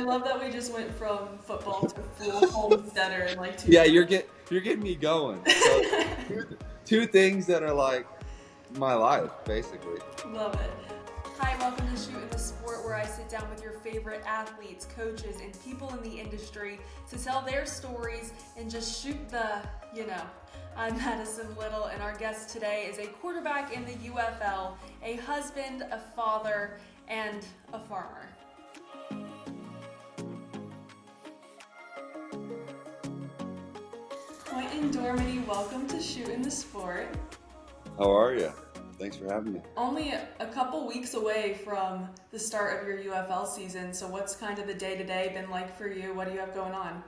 I love that we just went from football to full homesteader in like two Yeah, minutes. you're getting me going. So two things that are like my life, basically. Love it. Hi, welcome to Shootin' the Sport, where I sit down with your favorite athletes, coaches, and people in the industry to tell their stories and just shoot the. I'm Matison Little, and our guest today is a quarterback in the UFL, a husband, a father, and a farmer. Quinten Dormady, welcome to Shootin' the Sport. How are you? Thanks for having me. Only a couple weeks away from the start of your UFL season, so what's kind of the day-to-day been like for you? What do you have going on?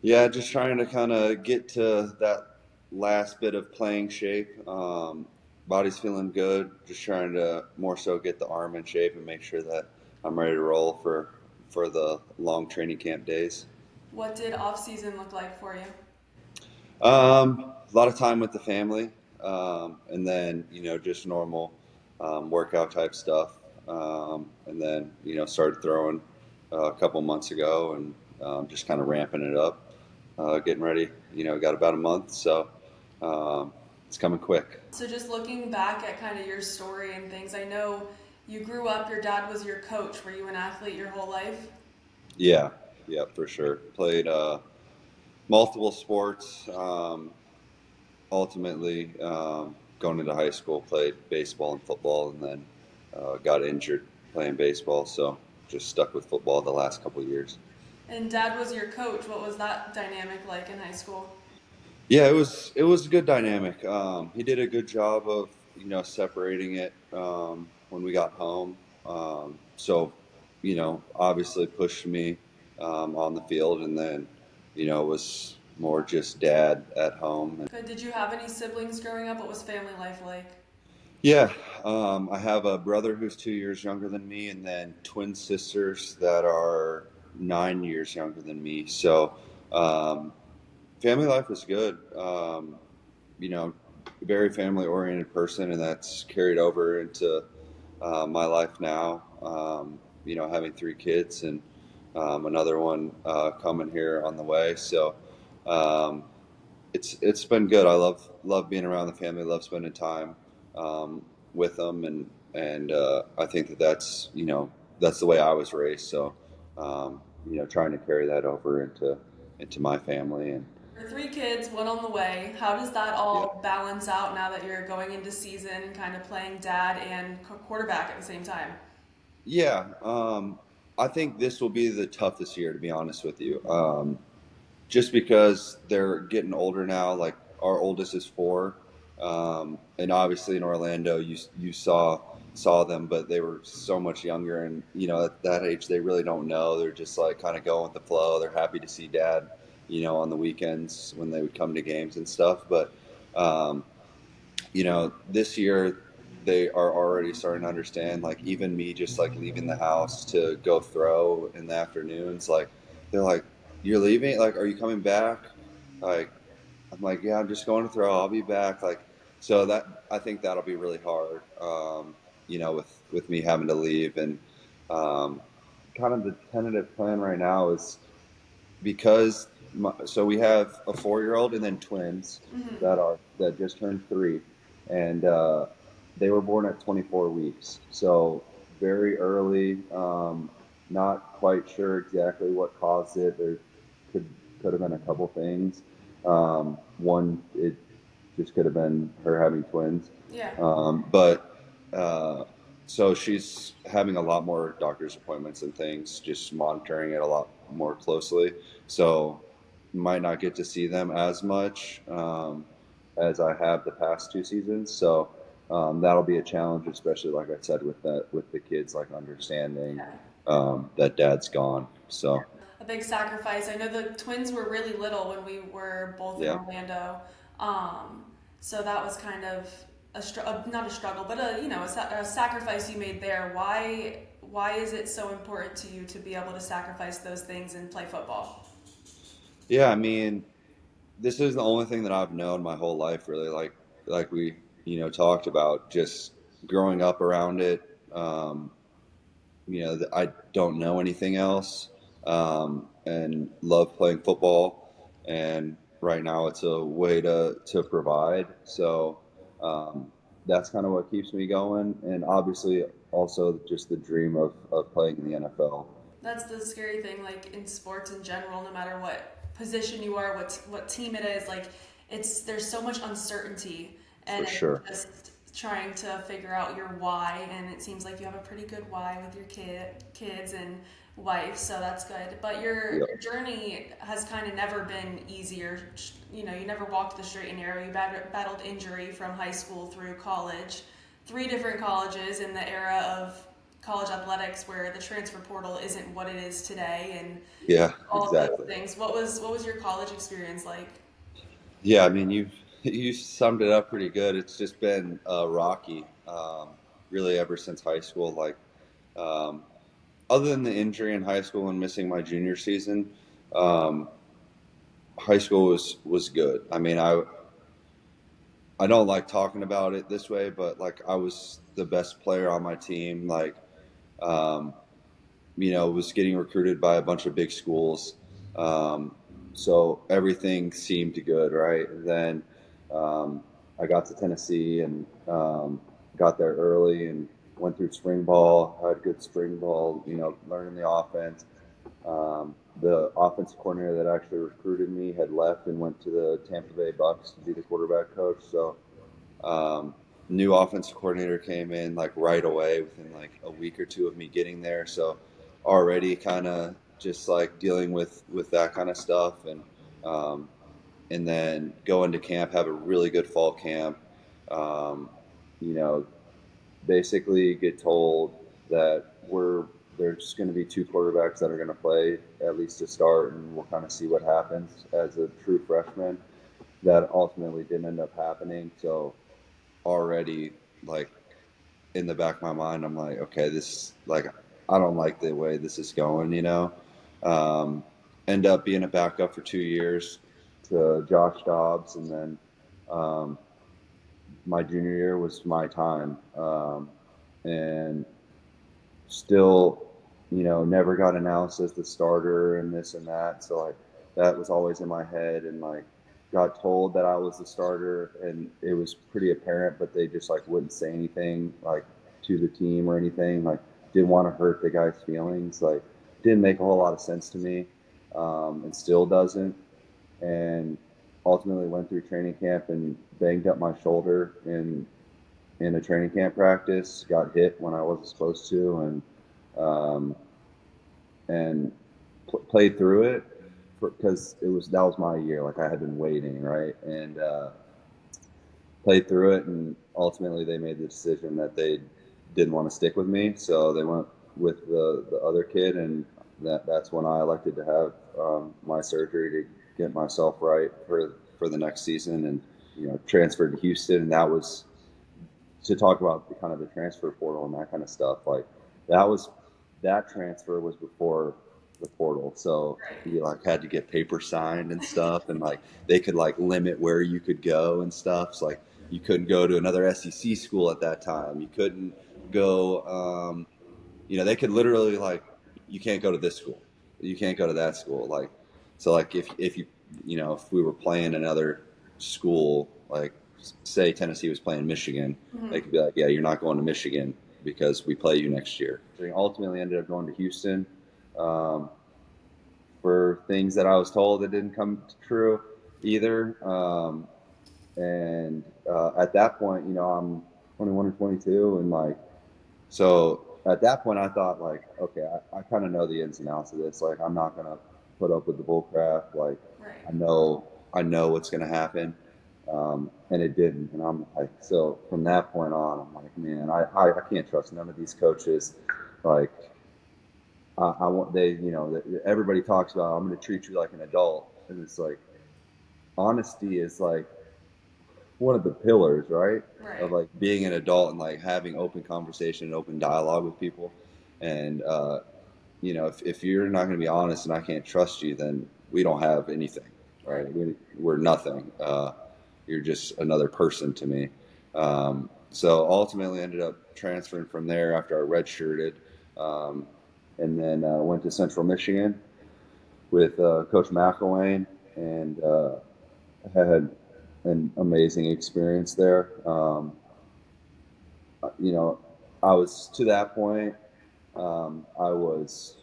Yeah, just trying to kind of get to that last bit of playing shape. Body's feeling good. Just trying to more so get the arm in shape and make sure that I'm ready to roll for the long training camp days. What did off-season look like for you? A lot of time with the family, and then just normal workout type stuff, and then started throwing a couple months ago, and just kind of ramping it up, getting ready. Got about a month, so it's coming quick. So just looking back at kind of your story and things, I know you grew up, your dad was your coach. Were you an athlete your whole life? Yeah, yeah, for sure. Played multiple sports. Ultimately, going into high school, played baseball and football, and then got injured playing baseball. So just stuck with football the last couple of years. And dad was your coach. What was that dynamic like in high school? Yeah, it was a good dynamic. He did a good job of separating it when we got home. So obviously pushed me on the field, and then it was more just dad at home. Good. Did you have any siblings growing up? What was family life like? Yeah, I have a brother who's 2 years younger than me, and then twin sisters that are 9 years younger than me. So, family life was good. You know, Very family oriented person, and that's carried over into my life now. Having three kids and another one coming here on the way. So, um, it's been good. I love being around the family. Love spending time with them, and I think that's the way I was raised. So trying to carry that over into my family. And Your three kids, one on the way. How does that yeah, all balance out now that you're going into season, kind of playing dad and quarterback at the same time? yeah. I think this will be the toughest year, to be honest with you. Just because they're getting older now. Like our oldest is 4, and obviously in Orlando, you saw them, but they were so much younger, and at that age they really don't know. They're just like kind of going with the flow. They're happy to see dad, on the weekends when they would come to games and stuff. But um, this year they are already starting to understand. Like even me, just like leaving the house to go throw in the afternoons, like they're like, "You're leaving? Like, are you coming back?" Like, I'm like, "Yeah, I'm just going to throw. I'll be back." Like, so that I think that'll be really hard. With me having to leave, and um, kind of the tentative plan right now is because so we have a 4-year-old and then twins Hmm. that just turned 3, and they were born at 24 weeks, so very early. Not quite sure exactly what caused it. There could could have been a couple things. One, it just could have been her having twins, Yeah. but so she's having a lot more doctor's appointments and things, just monitoring it a lot more closely. So might not get to see them as much as I have the past 2 seasons. So that'll be a challenge, especially like I said with the kids, like understanding Yeah. that dad's gone. So A big sacrifice. I know the twins were really little when we were both in yeah. Orlando, um, so that was kind of not a struggle, but a sacrifice you made there. Why is it so important to you to be able to sacrifice those things and play football? Yeah, I mean, this is the only thing that I've known my whole life, really. Like we, talked about, just growing up around it. I don't know anything else. and love playing football. And right now, it's a way to provide. So that's kind of what keeps me going. And obviously, also just the dream of playing in the NFL. That's the scary thing, like in sports in general, no matter what position you are, what team it is, like there's so much uncertainty, For and sure. it's just trying to figure out your why. And it seems like you have a pretty good why with your kids and wife, so that's good. But Yeah. your journey has kind of never been easier. You know, you never walked the straight and narrow. You battled injury from high school through college, three different colleges in the era of college athletics where the transfer portal isn't what it is today, and Yeah, all of those exactly. things. What was your college experience like? Yeah, I mean, you summed it up pretty good. It's just been rocky, really ever since high school. Like, um, other than the injury in high school and missing my junior season, um, high school was good. I mean, I don't like talking about it this way, but like I was the best player on my team. Like, um, was getting recruited by a bunch of big schools. Um, so everything seemed good, right? And then um, I got to Tennessee and got there early and went through spring ball, had good spring ball, learning the offense. The offensive coordinator that actually recruited me had left and went to the Tampa Bay Bucks to be the quarterback coach. So um, new offensive coordinator came in like right away within like a week or two of me getting there. So already kind of just like dealing with that kind of stuff um, and then go into camp, have a really good fall camp. Um, you know, basically get told that there's going to be two quarterbacks that are going to play at least to start, and we'll kind of see what happens as a true freshman. That ultimately didn't end up happening. So already like in the back of my mind, I'm like, okay, this like I don't like the way this is going. Um, End up being a backup for 2 years to Josh Dobbs, and then um, my junior year was my time, and still, never got announced as the starter and this and that. So like that was always in my head, and like got told that I was the starter, and it was pretty apparent, but they just like wouldn't say anything like to the team or anything. Like didn't want to hurt the guy's feelings. Like didn't make a whole lot of sense to me, and still doesn't. And ultimately went through training camp and banged up my shoulder in a training camp practice. Got hit when I wasn't supposed to, um, and played through it because that was my year. Like I had been waiting, right, and played through it, and ultimately they made the decision that they didn't want to stick with me, so they went with the other kid, and that's when I elected to have my surgery to get myself right for the next season, and transferred to Houston, and that was to talk about the kind of the transfer portal and that kind of stuff. Like that was that transfer was before the portal, so you like had to get paper signed and stuff, and like they could like limit where you could go and stuff. So like you couldn't go to another SEC school at that time. You couldn't go. They could literally like you can't go to this school. You can't go to that school. Like so, like if you if we were playing another school, like say Tennessee was playing Michigan, they could be like, yeah, you're not going to Michigan because we play you next year. So we ultimately ended up going to Houston um, for things that I was told that didn't come true either. And at that point, I'm 21 or 22, and like, so at that point, I thought like, okay, I kind of know the ins and outs of this. Like, I'm not gonna put up with the bull crap. Like, Right. I know what's gonna happen, and it didn't. And I'm like, so from that point on, I'm like, man, I can't trust none of these coaches. Like, I want everybody talks about I'm gonna treat you like an adult, and it's like honesty is like one of the pillars, right? Of Right. like being an adult and like having open conversation and open dialogue with people. And if you're not going to be honest and I can't trust you, then we don't have anything, Right. right? We're nothing. You're just another person to me. So ultimately ended up transferring from there after I redshirted, um, and then went to Central Michigan. with Coach McElwain, and had an amazing experience there. You know, I was to that point. I was,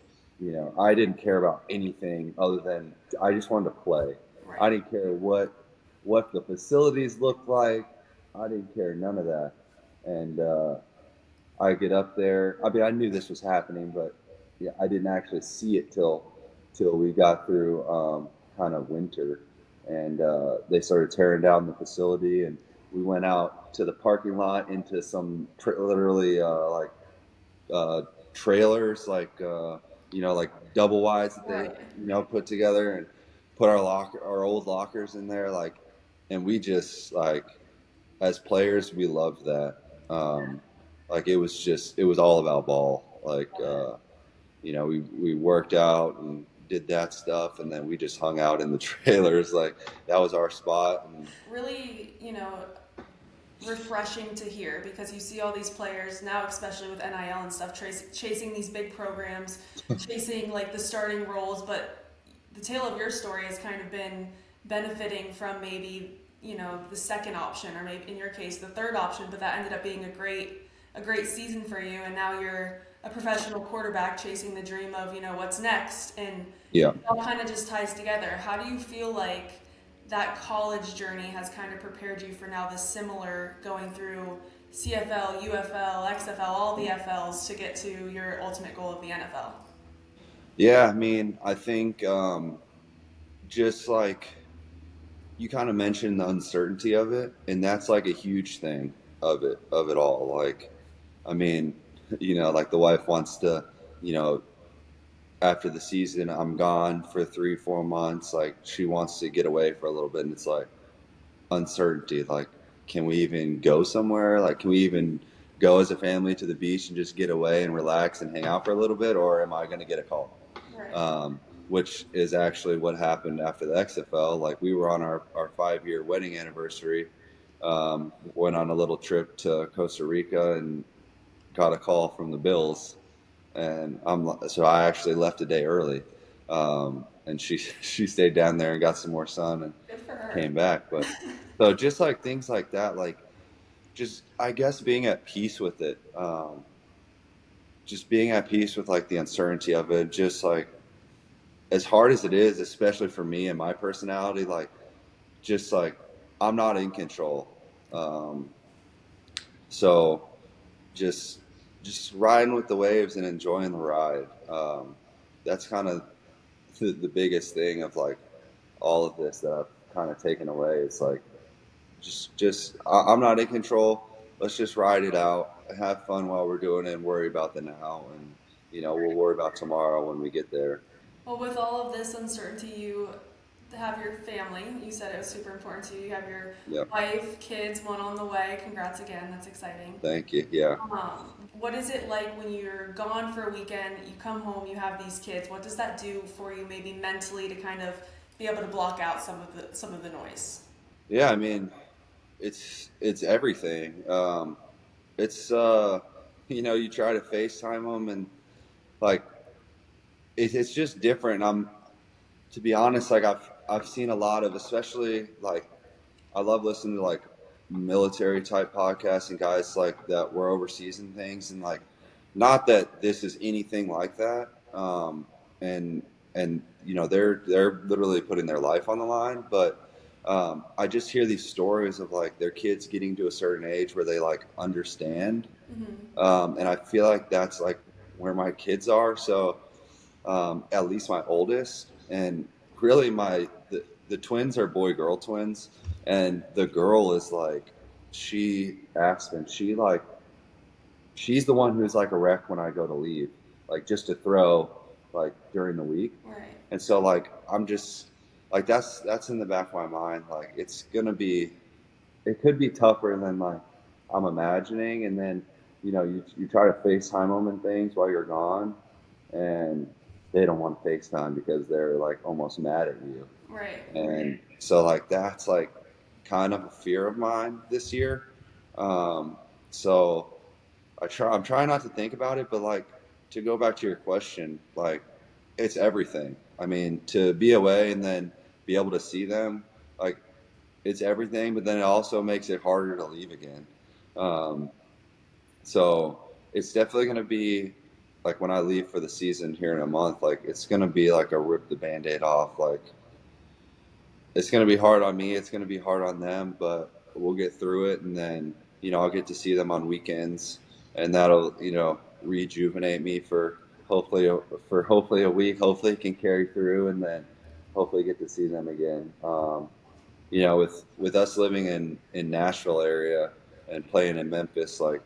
I didn't care about anything other than I just wanted to play. I Right. didn't care what the facilities looked like. I didn't care none of that. And I get up there. I mean, I knew this was happening, but yeah, I didn't actually see it till we got through kind of winter, and they started tearing down the facility, and we went out to the parking lot into some literally like uh, trailers, like double wides that they Right. put together, and put our old lockers in there, and we just like as players we loved that. Like it was all about ball. We worked out and did that stuff, and then we just hung out in the trailers. Like that was our spot. And Really, refreshing to hear because you see all these players now, especially with NIL and stuff, chasing these big programs, chasing like the starting roles. But the tale of your story has kind of been benefiting from maybe the second option, or maybe in your case the third option. But that ended up being a great season for you, and now you're a professional quarterback chasing the dream of what's next, and yeah, it all kind of just ties together. How do you feel like that college journey has kind of prepared you for now this similar going through CFL, UFL, XFL, all the FLs to get to your ultimate goal of the NFL? yeah. I mean, I think just like you kind of mentioned the uncertainty of it, and that's like a huge thing of it all. Like, I mean, like the wife wants to, you know, after the season, I'm gone for 3, 4 months. Like she wants to get away for a little bit, and it's like uncertainty. Like, can we even go somewhere? Like, can we even go as a family to the beach and just get away and relax and hang out for a little bit, or am I going to get a call? Right. Which is actually what happened after the XFL. Like we were on our 5-year wedding anniversary, went on a little trip to Costa Rica and got a call from the Bills, and so I actually left a day early, and she she stayed down there and got some more sun and Good for her. came back. But so just like things like that, like just I guess being at peace with it, just being at peace with like the uncertainty of it, just like as hard as it is, especially for me and my personality, like just like I'm not in control. Um, so just just riding with the waves and enjoying the ride. That's kind of the biggest thing of like all of this that I've kind of taken away. It's like I'm not in control. Let's just ride it out, have fun while we're doing it, and worry about the now. And we'll worry about tomorrow when we get there. Well, with all of this uncertainty, you have your family. You said it was super important to you. You have your Yep. wife, kids, one on the way. Congrats again. That's exciting. Thank you. Yeah. What is it like when you're gone for a weekend, you come home, you have these kids? What does that do for you maybe mentally to kind of be able to block out some of the noise? Yeah. I mean, it's everything. It's you try to FaceTime them, and like it's just different. To be honest, like I've seen a lot of, especially like I love listening to like military type podcasts and guys like that were overseas and things, and like not that this is anything like that. And they're literally putting their life on the line, but I just hear these stories of like their kids getting to a certain age where they like understand, Mm-hmm. and I feel like that's like where my kids are. So at least my oldest, and really the twins are boy girl twins, and the girl is like Aspen, she's the one who's like a wreck when I go to leave, like just to throw like during the week. Right. And so like I'm just like that's in the back of my mind, like it could be tougher than like I'm imagining. And then you try to FaceTime them and things while you're gone, and they don't want to FaceTime because they're like almost mad at you. Right. And so like that's like kind of a fear of mine this year. So I'm trying not to think about it, but like to go back to your question, like it's everything. I mean, to be away and then be able to see them, like it's everything. But then it also makes it harder to leave again. Um, so it's definitely going to be like when I leave for the season here in a month. Like it's going to be like a rip the Band-Aid off. Like it's going to be hard on me. It's going to be hard on them, but we'll get through it. And then, I'll get to see them on weekends, and that'll, rejuvenate me for hopefully a week. Hopefully it can carry through, and then hopefully get to see them again. With us living in Nashville area and playing in Memphis, like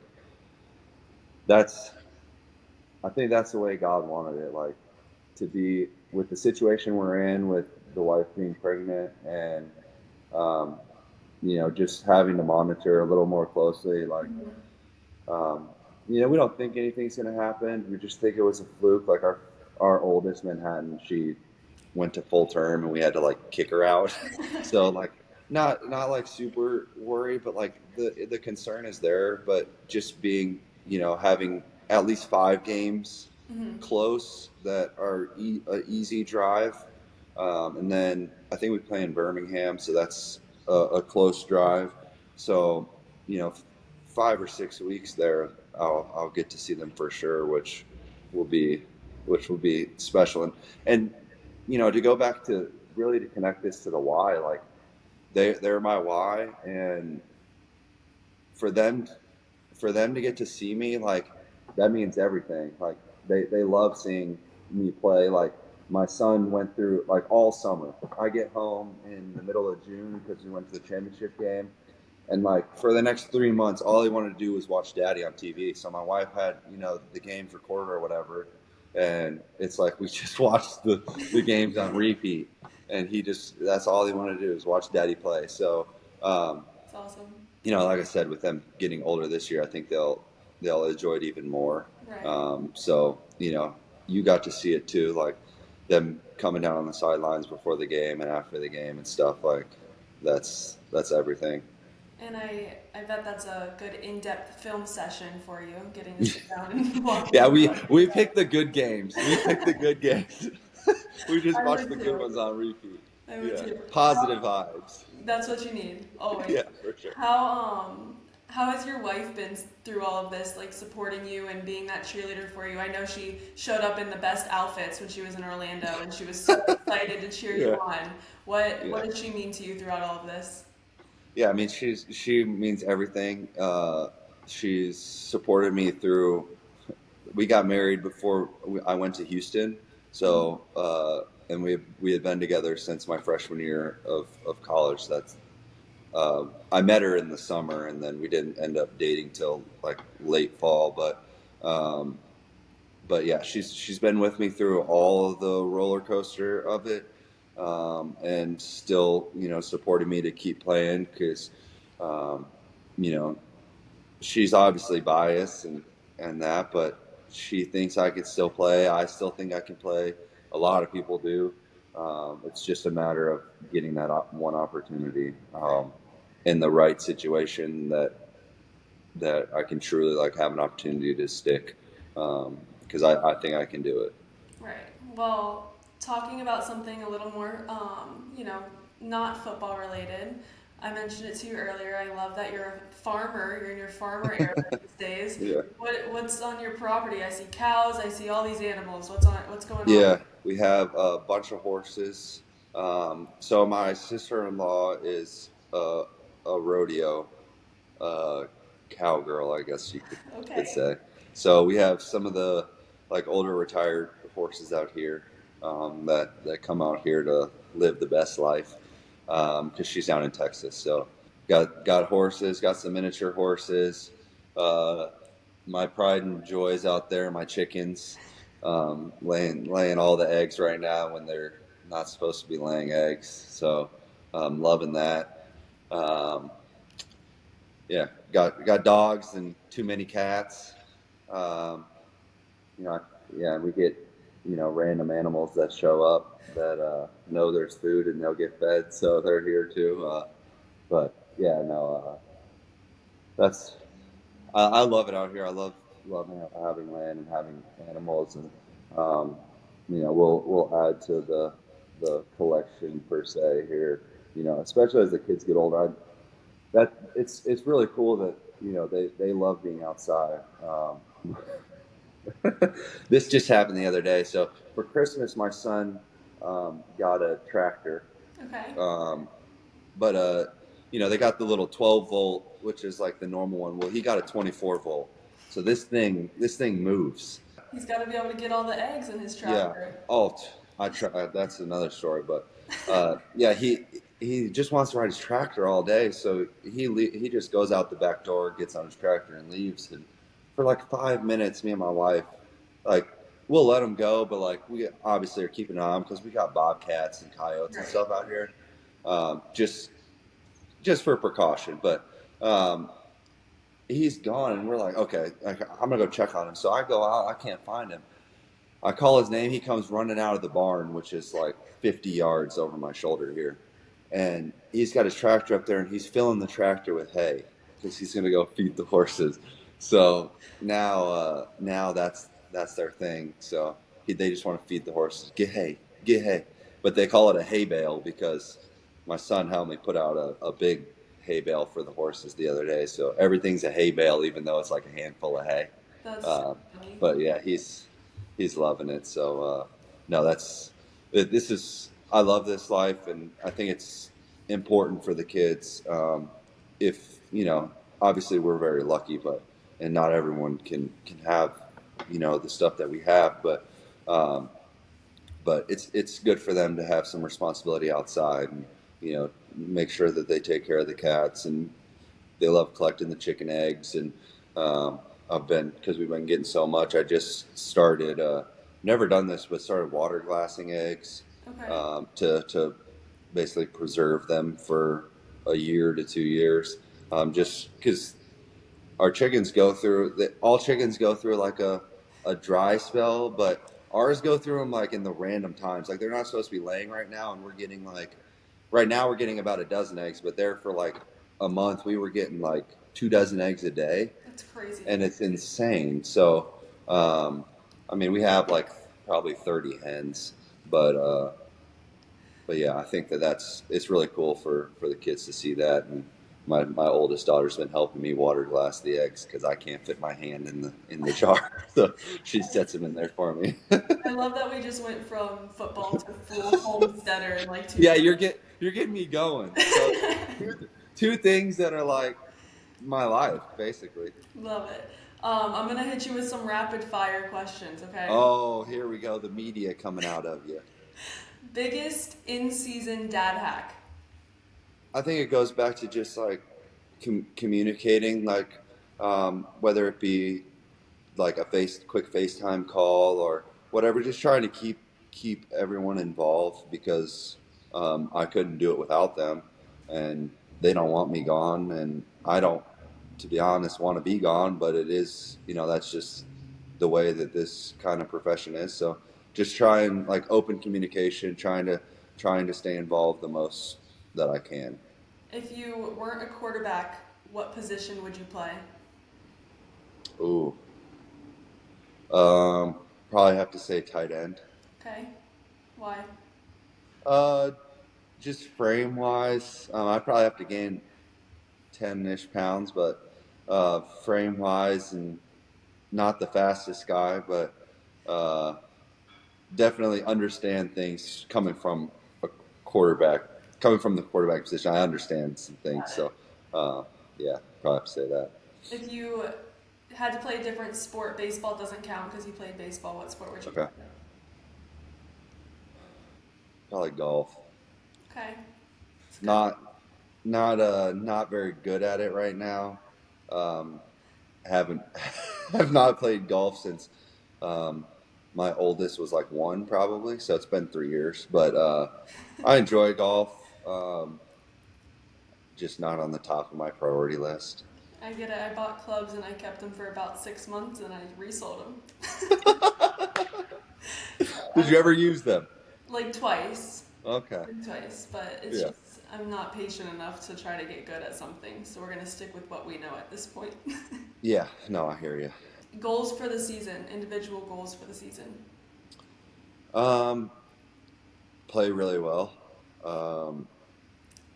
that's I think that's the way God wanted it. Like to be with the situation we're in with the wife being pregnant and um, just having to monitor a little more closely. Like, um, we don't think anything's going to happen. We just think it was a fluke. Like our oldest Manhattan, she went to full term and we had to like kick her out. So like, not like super worried, but like the concern is there. But just being, having at least 5 games Mm-hmm. close that are a easy drive. And then I think we play in Birmingham, so that's a close drive. So, 5 or 6 weeks there, I'll get to see them for sure, will be which will be special. And to go back to really to connect this to the why, like they're my why, and for them for them to get to see me, like that means everything. Like they love seeing me play. Like my son went through like all summer. I get home in the middle of June because we went to the championship game, and like for the next 3 months, all he wanted to do was watch Daddy on TV. So my wife had the games recorded or whatever, and it's like we just watched the games on repeat, and that's all he wanted to do is watch Daddy play. So. It's awesome. Like I said, with them getting older this year, I think they'll enjoy it even more. Right. So you got to see it too, like them coming down on the sidelines before the game and after the game and stuff. Like that's everything. And I bet that's a good in-depth film session for you, getting to sit down and watch Yeah, them. we picked the good games. We picked the good games. We just I watched would the good too. ones on repeat. I would Yeah, too. positive vibes. That's what you need, always. Yeah, for sure. How has your wife been through all of this, like supporting you and being that cheerleader for you? I know she showed up in the best outfits when she was in Orlando, and she was so excited to cheer you Yeah, on. What yeah. did she mean to you throughout all of this? Yeah, I mean, she means everything. She's supported me through. We got married before I went to Houston, so and we had been together since my freshman year of college. That's I met her in the summer, and then we didn't end up dating till like late fall. Um, but yeah, she's been with me through all of the roller coaster of it, and still supporting me to keep playing because um, you know she's obviously biased and that, but she thinks I can still play. I still think I can play. A lot of people do. It's just a matter of getting that one opportunity in the right situation that I can truly like have an opportunity to stick because I think I can do it. Right. Well, talking about something a little more, not football related. I mentioned it to you earlier. I love that you're a farmer. You're in your farmer era these days. Yeah. What's on your property? I see cows. I see all these animals. What's going on? Yeah, we have a bunch of horses. So my sister-in-law is a rodeo uh, cowgirl, I guess you could Okay. say. So we have some of the like older retired horses out here that come out here to live the best life because she's down in Texas. So got horses, got some miniature horses. Uh, my pride and joy is out there. My chickens laying all the eggs right now when they're not supposed to be laying eggs. So loving that. Um, yeah, got dogs and too many cats. Um, you know, yeah, we get random animals that show up that know there's food and they'll get fed, so they're here too. But yeah, no, that's I love it out here. I love having land and having animals, and um, we'll add to the collection per se here. Especially as the kids get older. It's really cool that they love being outside. This just happened the other day. So for Christmas, my son got a tractor. Okay. But they got the little 12 volt, which is like the normal one. Well, he got a 24 volt. So this thing moves. He's got to be able to get all the eggs in his Yeah. tractor. Oh, I try. That's another story. But yeah, he just wants to ride his tractor all day. So he just goes out the back door, gets on his tractor, and leaves. And for like 5 minutes, me and my wife, like, we'll let him go, but like we obviously are keeping an eye on him because we got bobcats and coyotes and Right. stuff out here. Just for precaution. But he's gone, and we're like, okay, like, I'm gonna go check on him. So I go out, I can't find him. I call his name. He comes running out of the barn, which is like 50 yards over my shoulder here. And he's got his tractor up there, and he's filling the tractor with hay because he's going to go feed the horses. So now that's their thing. So they just want to feed the horses. Get hay, get hay. But they call it a hay bale because my son helped me put out a big hay bale for the horses the other day. So everything's a hay bale, even though it's like a handful of hay. That's Uh, funny. but yeah, he's loving it. So no, this is I love this life, and I think it's important for the kids. If obviously we're very lucky, and not everyone can have the stuff that we have, um, but it's good for them to have some responsibility outside, and make sure that they take care of the cats, and they love collecting the chicken eggs. And um, because we've been getting so much, I just started, never done this, but started water glassing eggs, Okay. to basically preserve them for a year to 2 years. Just because all chickens go through like a dry spell, but ours go through them like in the random times. Like, they're not supposed to be laying right now, and right now we're getting about a dozen eggs, but there for like a month we were getting like 2 dozen eggs a day, That's crazy. and it's insane. So, I mean, we have like probably 30 hens, but yeah, I think it's really cool for the kids to see that. And my oldest daughter's been helping me water glass the eggs because I can't fit my hand in the jar, so she sets them in there for me. I love that we just went from football to full homesteader in like 2 Yeah, years. you're getting me going. So two things that are like my life, basically. Love it. I'm gonna hit you with some rapid fire questions, okay? Oh, here we go. The media coming out of you. Biggest in-season dad hack. I think it goes back to just like communicating, like whether it be like a quick FaceTime call or whatever, just trying to keep everyone involved because I couldn't do it without them, and they don't want me gone, and I don't, to be honest, want to be gone. But it is, that's just the way that this kind of profession is. So just trying like open communication, trying to stay involved the most that I can. If you weren't a quarterback, what position would you play? Ooh, um, probably have to say tight end. Okay. Why? Uh, just frame wise, I'd probably have to gain 10-ish pounds, but frame wise, and not the fastest guy, but uh, definitely understand things a quarterback, coming from the quarterback position. I understand some things, Got it. so uh, yeah, probably have to say that. If you had to play a different sport, baseball doesn't count because you played baseball. What sport would you Okay, play? probably golf. Okay. It's good. Not very good at it right now. Um, haven't have not played golf since um, my oldest was like one, probably. So it's been 3 years, but I enjoy golf. Just not on the top of my priority list. I get it. I bought clubs and I kept them for about 6 months and I resold them. Did you ever use them? Like twice. Okay. Twice, but it's Yeah. just I'm not patient enough to try to get good at something, so we're gonna stick with what we know at this point. Yeah. No, I hear you. Goals for the season, individual goals for the season. Um, Play really well. Um,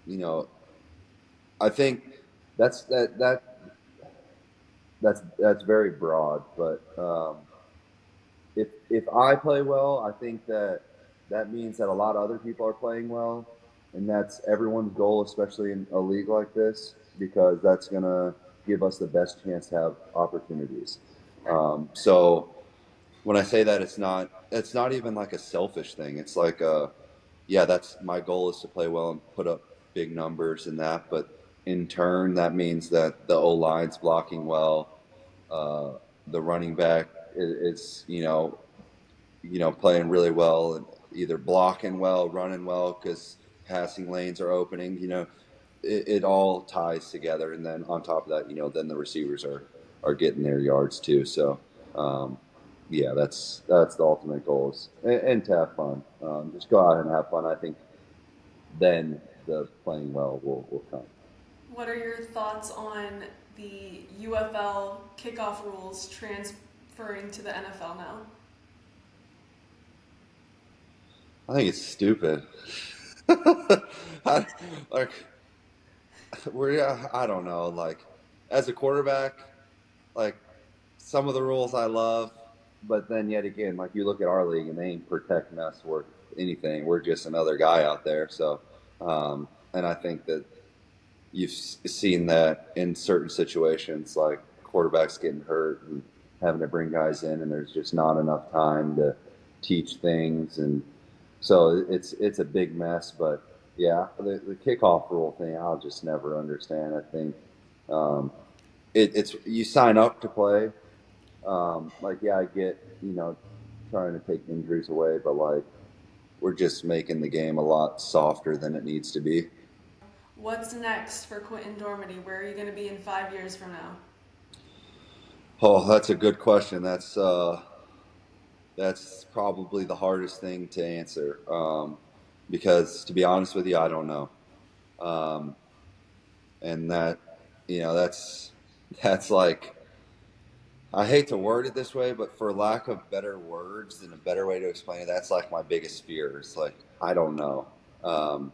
you know, I think that's very broad, but if I play well, I think that means that a lot of other people are playing well, and that's everyone's goal, especially in a league like this, because that's gonna give us the best chance to have opportunities. Right. So when I say that, it's not even like a selfish thing. It's like yeah, that's my goal is to play well and put up big numbers and that, but in turn, that means that the O line's blocking well, uh, the running back is playing really well and either blocking well, running well because passing lanes are opening. It all ties together, and then on top of that, then the receivers are getting their yards too. So, yeah, that's the ultimate goals, and to have fun. Just go out and have fun. I think then the playing well will come. What are your thoughts on the UFL kickoff rules transferring to the NFL now? I think it's stupid. I, like I don't know. Like as a quarterback, like some of the rules I love, but then yet again, like you look at our league and they ain't protecting us worth anything. We're just another guy out there. So, and I think that you've seen that in certain situations, like quarterbacks getting hurt and having to bring guys in, and there's just not enough time to teach things, and so it's a big mess. But yeah, the kickoff rule thing, I'll just never understand. I think um, it's you sign up to play. Like yeah, I get trying to take injuries away, but like we're just making the game a lot softer than it needs to be. What's next for Quinten Dormady? Where are you going to be in 5 years from now? Oh, that's a good question. That's probably the hardest thing to answer because, to be honest with you, I don't know. Um, and that's like I hate to word it this way, but for lack of better words and a better way to explain it, that's like my biggest fear. It's like I don't know. Um,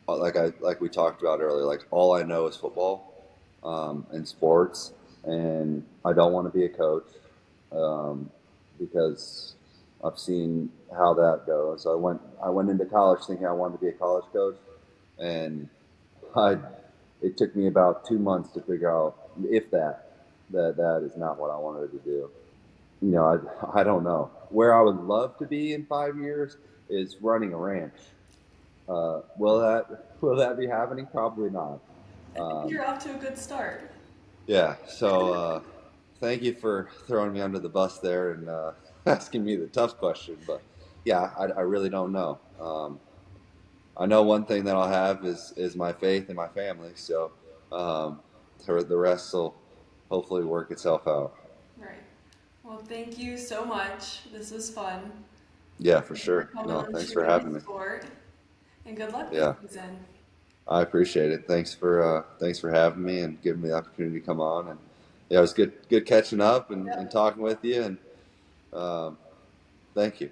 like we talked about earlier, like all I know is football and sports, and I don't want to be a coach um, because I've seen how that goes. I went into college thinking I wanted to be a college coach, and I it took me about 2 months to figure out if that is not what I wanted to do. I don't know where I would love to be in 5 years is running a ranch. Will that be happening? Probably not. I think Um, you're off to a good start. yeah. So thank you for throwing me under the bus there and asking me the tough question. But yeah, I really don't know. I know one thing that I'll have is my faith and my family. So um, the rest will hopefully work itself out. Right. Well, thank you so much. This was fun. Yeah, for Thank you for sure. coming No, on thanks for Shootin' having the me. Sport. And good luck this Yeah, season. I appreciate it. Thanks for having me and giving me the opportunity to come on. And yeah, it was good catching up and Yep. talking with you. And um, thank you.